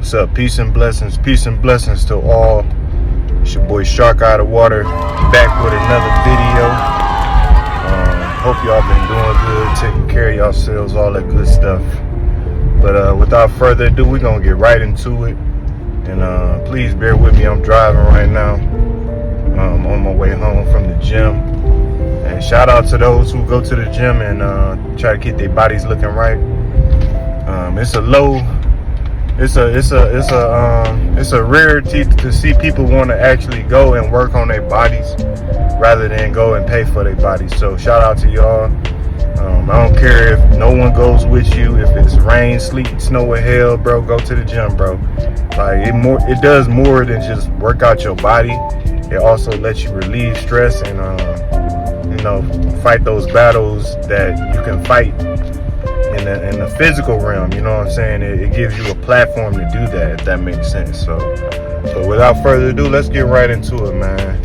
What's up? Peace and blessings to all. It's your boy Shark Out of Water, back with another video. Hope y'all been doing good, taking care of yourselves, all that good stuff. But without further ado, we're gonna get right into it. And please bear with me, I'm driving right now. On my way home from the gym. And shout out to those who go to the gym and try to keep their bodies looking right. It's a rarity to see people want to actually go and work on their bodies rather than go and pay for their bodies. So shout out to y'all. I don't care if no one goes with you, if it's rain, sleet, snow, or hell, bro, go to the gym, bro. Like it does more than just work out your body. It also lets you relieve stress and fight those battles that you can fight in the physical realm. You know what I'm saying? It gives you a platform to do that, if that makes sense. So without further ado, let's get right into it, man.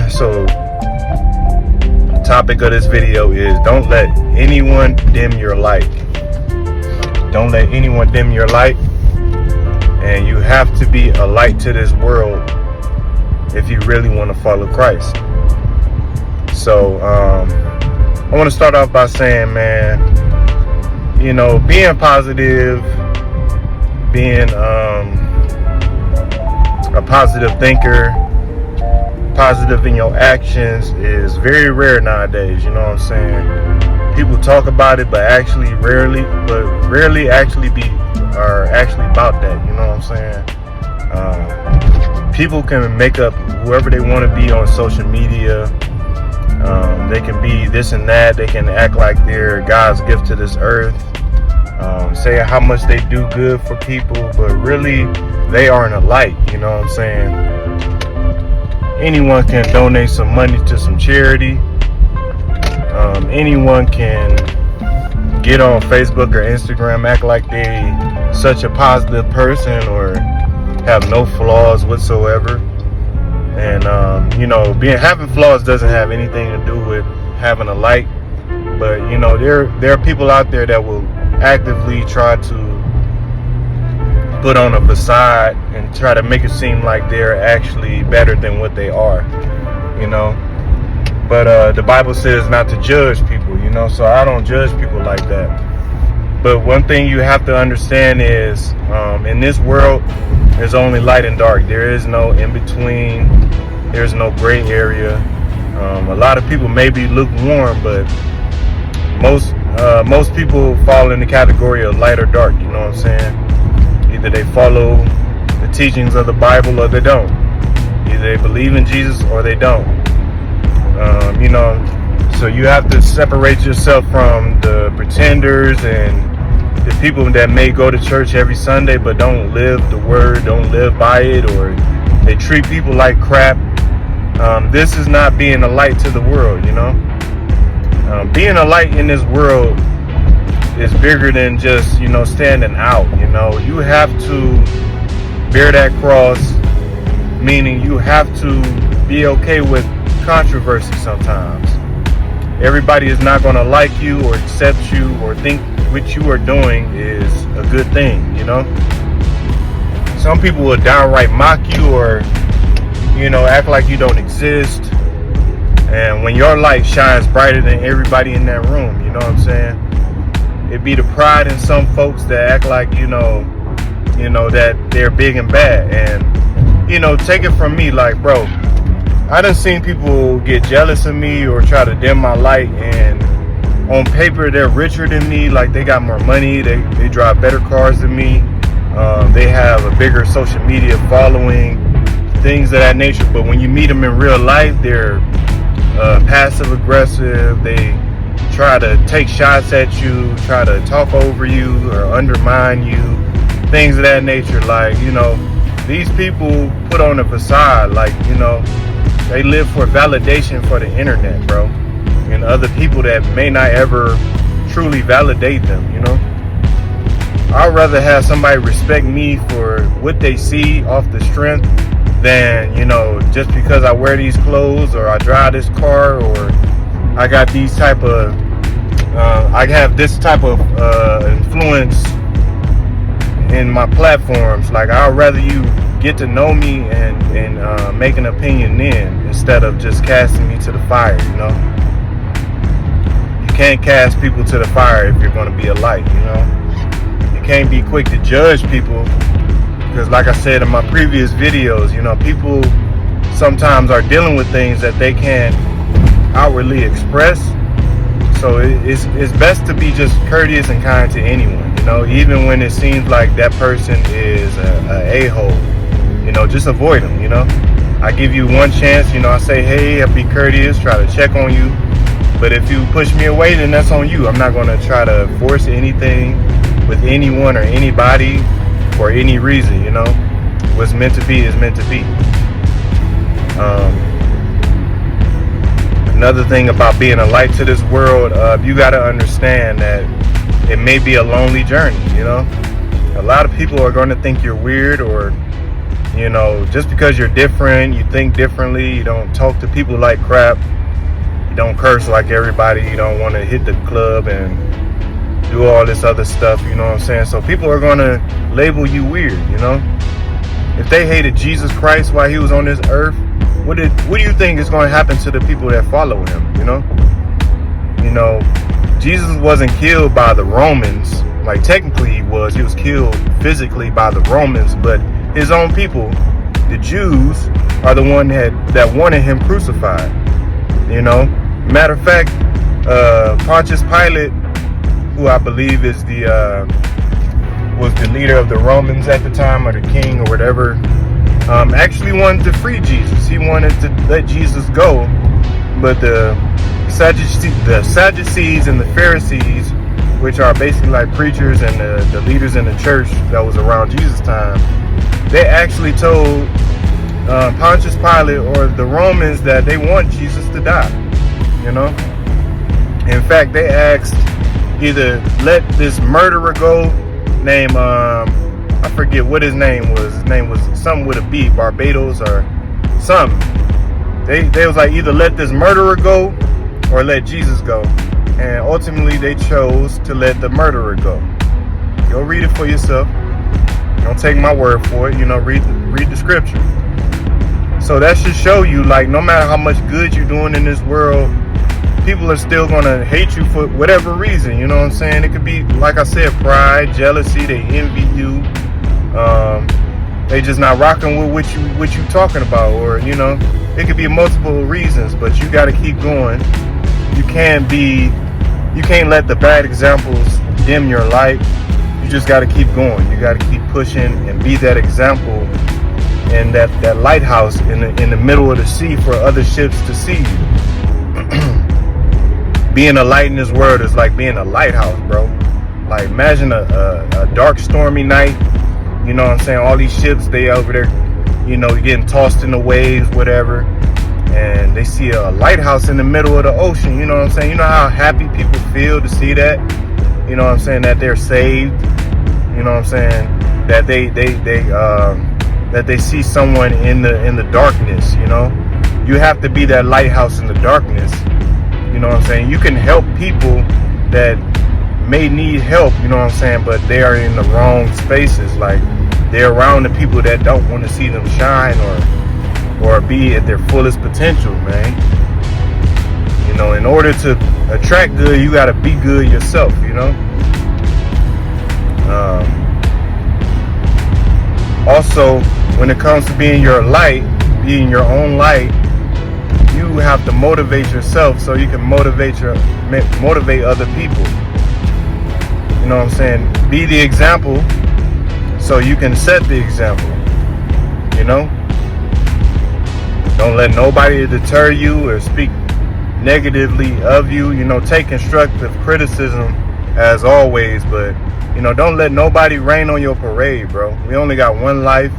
So the topic of this video is don't let anyone dim your light. Don't let anyone dim your light. And you have to be a light to this world if you really want to follow Christ. So I want to start off by saying, man, being positive, being a positive thinker, positive in your actions is very rare nowadays. You know what I'm saying? People talk about it, but rarely actually are actually about that. You know what I'm saying? People can make up whoever they want to be on social media. They can be this and that. They can act like they're God's gift to this earth. Say how much they do good for people, but really they aren't a light. You know what I'm saying? Anyone can donate some money to some charity. Anyone can get on Facebook or Instagram, act like they such a positive person or have no flaws whatsoever. And having flaws doesn't have anything to do with having a light. But there are people out there that will actively try to put on a facade and try to make it seem like they're actually better than what they are. But the Bible says not to judge people, so I don't judge people like that. But one thing you have to understand is in this world, there's only light and dark. There is no in between. There's no gray area. A lot of people may be lukewarm, but most people fall in the category of light or dark. You know what I'm saying? Either they follow the teachings of the Bible or they don't. Either they believe in Jesus or they don't. So you have to separate yourself from the pretenders and the people that may go to church every Sunday but don't live the word, don't live by it, or they treat people like crap. This is not being a light to the world. Being a light in this world is bigger than just standing out. You have to bear that cross, meaning you have to be okay with controversy sometimes. Everybody is not going to like you or accept you or think what you are doing is a good thing. Some people will downright mock you or act like you don't exist. And when your light shines brighter than everybody in that room, you know what I'm saying? It'd be the pride in some folks that act like, that they're big and bad. And, take it from me, like, bro, I done seen people get jealous of me or try to dim my light. And on paper, they're richer than me. Like, they got more money. They drive better cars than me. They have a bigger social media following, things of that nature. But when you meet them in real life, they're passive aggressive. They try to take shots at you, try to talk over you or undermine you, things of that nature. Like, these people put on a facade, like, they live for validation for the internet, bro, and other people that may not ever truly validate them. I'd rather have somebody respect me for what they see off the strength than, just because I wear these clothes or I drive this car or I got these type of I have this type of influence in in my platforms. Like, I'd rather you get to know me and make an opinion then, instead of just casting me to the fire. You know, you can't cast people to the fire if you're going to be a light. You know, you can't be quick to judge people, because like I said in my previous videos, you know, people sometimes are dealing with things that they can't outwardly express. So it's best to be just courteous and kind to anyone, you know, even when it seems like that person is a a-hole. You know, just avoid them. You know, I give you one chance. You know, I say, hey, I'll be courteous, try to check on you. But if you push me away, then that's on you. I'm not going to try to force anything with anyone or anybody for any reason. You know, what's meant to be is meant to be. Another thing about being a light to this world, you got to understand that it may be a lonely journey. You know, a lot of people are going to think you're weird, or, you know, just because you're different, you think differently, you don't talk to people like crap, you don't curse like everybody, you don't want to hit the club and do all this other stuff. You know what I'm saying? So people are going to label you weird. You know, if they hated Jesus Christ while he was on this earth, what do you think is going to happen to the people that follow him? You know, Jesus wasn't killed by the Romans. Like, technically he was killed physically by the Romans, but his own people, the Jews, are the one that wanted him crucified. You know, matter of fact, Pontius Pilate, who I believe is was the leader of the Romans at the time, or the king or whatever, actually wanted to free Jesus. He wanted to let Jesus go, but the Sadducees and the Pharisees, which are basically like preachers and the leaders in the church that was around Jesus' time, they actually told Pontius Pilate or the Romans that they want Jesus to die. You know, in fact, they asked, either let this murderer go, named I forget what his name was. His name was something with a B, Barbados or something. They was like, either let this murderer go or let Jesus go. And ultimately they chose to let the murderer go. Go read it for yourself. Don't take my word for it. You know, read the scripture. So that should show you, like, no matter how much good you're doing in this world, people are still gonna hate you for whatever reason. You know what I'm saying? It could be, like I said, pride, jealousy, they envy you. They just not rocking with what you talking about, or, you know, it could be multiple reasons, but you got to keep going. You can't let the bad examples dim your light. You just got to keep going. You got to keep pushing and be that example and that lighthouse in the middle of the sea for other ships to see you. Being a light in this world is like being a lighthouse, bro. Like, imagine a dark, stormy night. You know what I'm saying? All these ships, they over there, you know, getting tossed in the waves, whatever. And they see a lighthouse in the middle of the ocean. You know what I'm saying? You know how happy people feel to see that? You know what I'm saying? That they're saved. You know what I'm saying? That they see someone in the darkness. You know, you have to be that lighthouse in the darkness. You know what I'm saying? You can help people that may need help, you know what I'm saying, but they are in the wrong spaces. Like, they're around the people that don't want to see them shine or be at their fullest potential, man. You know, in order to attract good, you got to be good yourself, you know. Also, when it comes to being your light, being your own light, you have to motivate yourself so you can motivate other people. You know what I'm saying? Be the example so you can set the example. You know? Don't let nobody deter you or speak negatively of you. You know, take constructive criticism as always, but, you know, don't let nobody rain on your parade, bro. We only got one life,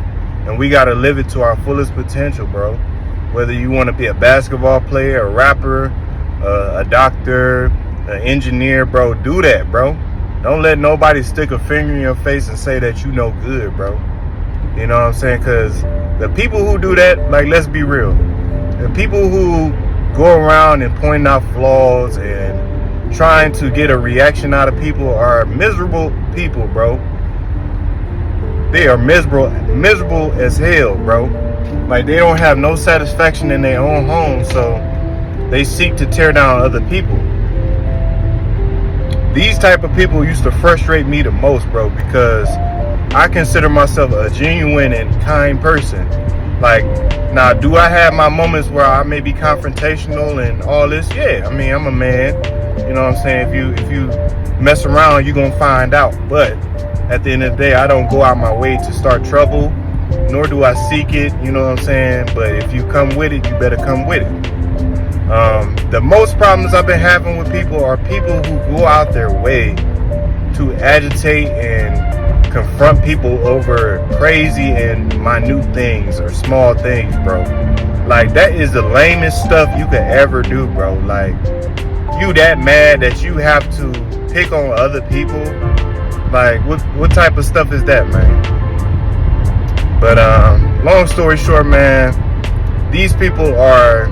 and we got to live it to our fullest potential, bro. Whether you want to be a basketball player, a rapper, a doctor, an engineer, bro, do that, bro. Don't let nobody stick a finger in your face and say that you know good, bro. You know what I'm saying? Because the people who do that, like, let's be real. The people who go around and point out flaws and trying to get a reaction out of people are miserable people, bro. they are miserable as hell, bro. Like, they don't have no satisfaction in their own home, so they seek to tear down other people. These type of people used to frustrate me the most, bro, because I consider myself a genuine and kind person. Like, now, do I have my moments where I may be confrontational and all this? Yeah, I mean, I'm a man. You know what I'm saying? If you mess around, you're gonna find out. But at the end of the day, I don't go out my way to start trouble, nor do I seek it. You know what I'm saying? But if you come with it, you better come with it. The most problems I've been having with people are people who go out their way to agitate and confront people over crazy and minute things or small things, bro. Like, that is the lamest stuff you could ever do, bro. Like, you that mad that you have to pick on other people? Like, what type of stuff is that, man? But long story short, man, these people are,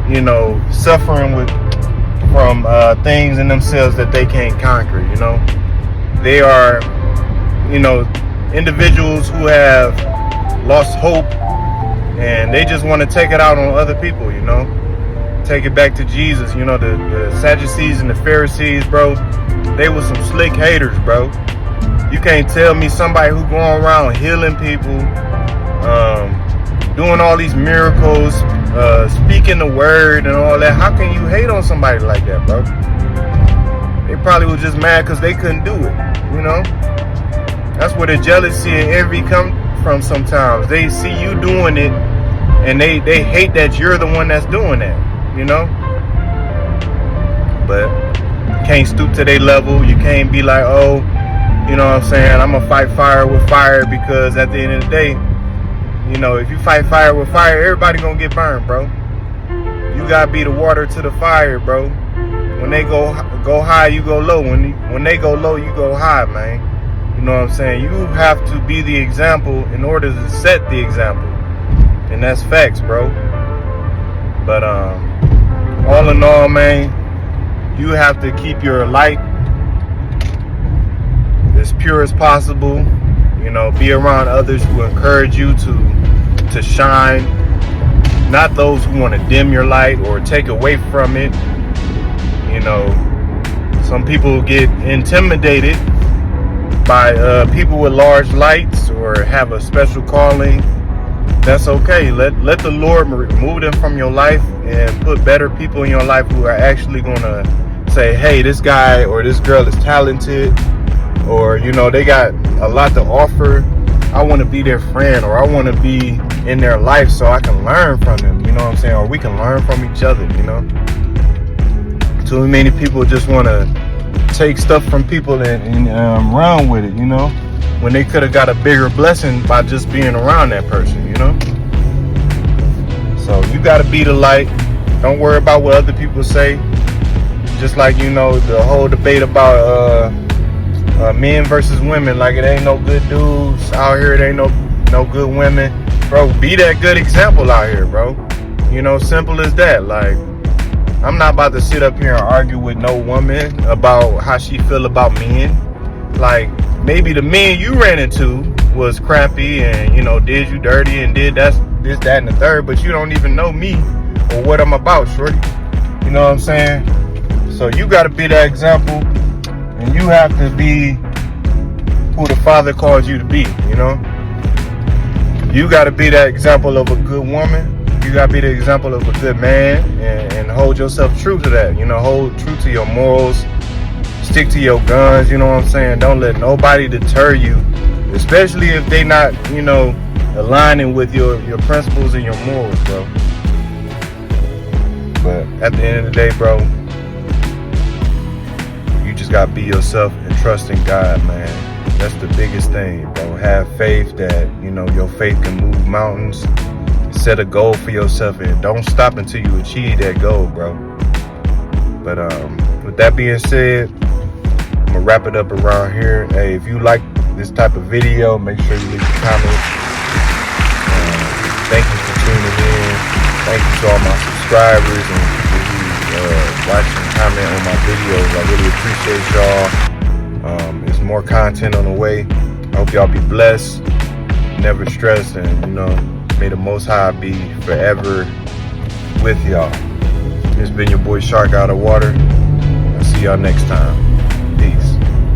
you know, suffering from things in themselves that they can't conquer. You know, they are, you know, individuals who have lost hope, and they just want to take it out on other people. You know, take it back to Jesus. You know, the Sadducees and the Pharisees, bro, they were some slick haters, bro. You can't tell me somebody who going around healing people, doing all these miracles, speaking the word and all that. How can you hate on somebody like that, bro? They probably was just mad because they couldn't do it, you know? That's where the jealousy and envy come from sometimes. They see you doing it, and they hate that you're the one that's doing that, you know? But you can't stoop to their level. You can't be like, oh, you know what I'm saying, I'm gonna fight fire with fire, because at the end of the day, you know, if you fight fire with fire, everybody gonna get burned, bro. You gotta be the water to the fire, bro. When they go high, you go low. When they go low, you go high, man. You know what I'm saying? You have to be the example in order to set the example, and that's facts, bro. But all in all, man, you have to keep your light as pure as possible. You know, be around others who encourage you to shine, not those who want to dim your light or take away from it. You know, some people get intimidated by people with large lights or have a special calling. That's okay. Let the Lord remove them from your life and put better people in your life who are actually gonna say, hey, this guy or this girl is talented, or, you know, they got a lot to offer. I want to be their friend, or I want to be in their life so I can learn from them, you know what I'm saying? Or we can learn from each other, you know? Too many people just want to take stuff from people and run with it, you know? When they could have got a bigger blessing by just being around that person, you know? So you got to be the light. Don't worry about what other people say. Just like, you know, the whole debate about men versus women, like, it ain't no good dudes out here, it ain't no good women, bro. Be that good example out here, bro. You know, simple as that. Like, I'm not about to sit up here and argue with no woman about how she feel about men. Like, maybe the men you ran into was crappy and, you know, did you dirty and did this, that, and the third, but you don't even know me or what I'm about, shorty. You know what I'm saying? So you got to be that example. And you have to be who the Father calls you to be, you know? You got to be that example of a good woman. You got to be the example of a good man, and hold yourself true to that. You know, hold true to your morals. Stick to your guns, you know what I'm saying? Don't let nobody deter you, especially if they not, you know, aligning with your principles and your morals, bro. But at the end of the day, bro, just gotta be yourself and trust in God, man. That's the biggest thing, bro. Have faith that, you know, your faith can move mountains. Set a goal for yourself and don't stop until you achieve that goal, bro. But with that being said, I'm gonna wrap it up around here. Hey, if you like this type of video, make sure you leave a comment. Thank you for tuning in. Thank you to all my subscribers and people who watch and comment on my videos. I really appreciate y'all. There's more content on the way. I hope y'all be blessed, never stressed, and you know, may the Most High be forever with y'all. It's been your boy Shark Out of Water. I'll see y'all next time.